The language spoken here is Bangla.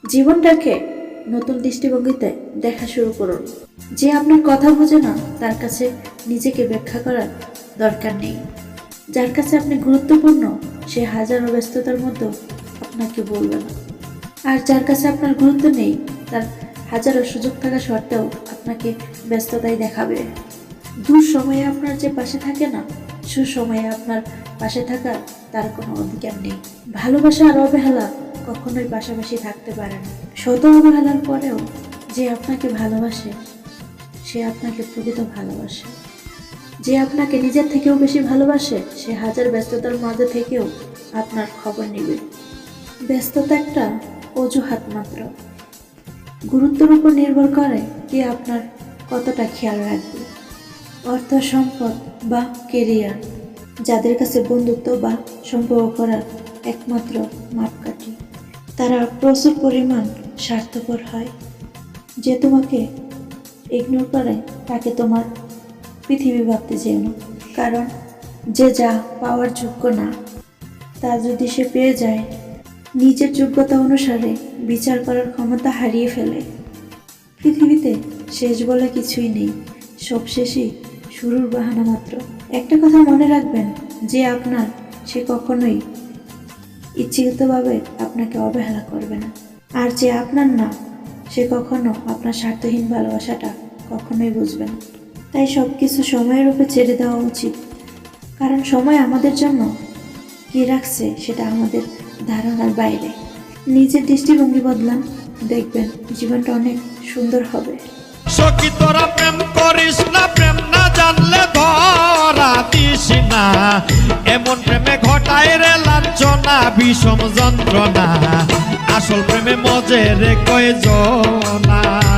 জীবনটাকে নতুন দৃষ্টিভঙ্গিতে দেখা শুরু করুন। যে আপনার কথা বোঝে না তার কাছে নিজেকে ব্যাখ্যা করার দরকার নেই। যার কাছে আপনি গুরুত্বপূর্ণ সে হাজারো ব্যস্ততার মধ্যে আপনাকে বলবে না। আর যার কাছে আপনার গুরুত্ব নেই তার হাজারো সুযোগ থাকা সত্ত্বেও আপনাকে ব্যস্ততাই দেখাবে। দুঃসময়ে আপনার যে পাশে থাকে না, সুসময়ে আপনার পাশে থাকার তার কোনো অধিকার নেই। ভালোবাসা আর অবহেলা কখনোই পাশাপাশি থাকতে পারে না। শত অবহেলার পরেও যে আপনাকে ভালোবাসে সে আপনাকে প্রকৃত ভালোবাসে। যে আপনাকে নিজের থেকেও বেশি ভালোবাসে সে হাজার ব্যস্ততার মাঝে থেকেও আপনার খবর নেবে। ব্যস্ততা একটা অজুহাত মাত্র। গুরুত্বের উপর নির্ভর করে কে আপনার কতটা খেয়াল রাখবে। অর্থ, সম্পদ বা কেরিয়ার যাদের কাছে বন্ধুত্ব বা সম্পর্ক করার একমাত্র মাপকাঠি, তারা প্রচুর পরিমাণ স্বার্থপর হয়। যে তোমাকে ইগনোর করে তাকে তোমার পৃথিবী ভাবতে যেও না। কারণ যে যা পাওয়ার যোগ্য না তা যদি সে পেয়ে যায়, নিজের যোগ্যতা অনুসারে বিচার করার ক্ষমতা হারিয়ে ফেলে। পৃথিবীতে শেষ বলে কিছুই নেই, সব শেষই শুরুর বাহানা মাত্র। একটা কথা মনে রাখবেন, যে আপনার সে কখনোই ইচ্ছাকৃতভাবে আপনাকে অবহেলা করবে না। আর যে আপনার না সে কখনো আপনার স্বার্থহীন ভালোবাসাটা কখনোই বুঝবে না। তাই সব কিছু সময়ের উপর ছেড়ে দেওয়া উচিত। কারণ সময় আমাদের জন্য কী রাখছে সেটা আমাদের ধারণার বাইরে। নিজের দৃষ্টিভঙ্গি বদলান, দেখবেন জীবনটা অনেক সুন্দর হবে। সখী তোরা প্রেম করিস না, প্রেম না জানলে ধরা দিস না। এমন প্রেমে ঘটায় রে লাঞ্ছনা, বিষম যন্ত্রণা। আসল প্রেমে মজে রে কয়জনা।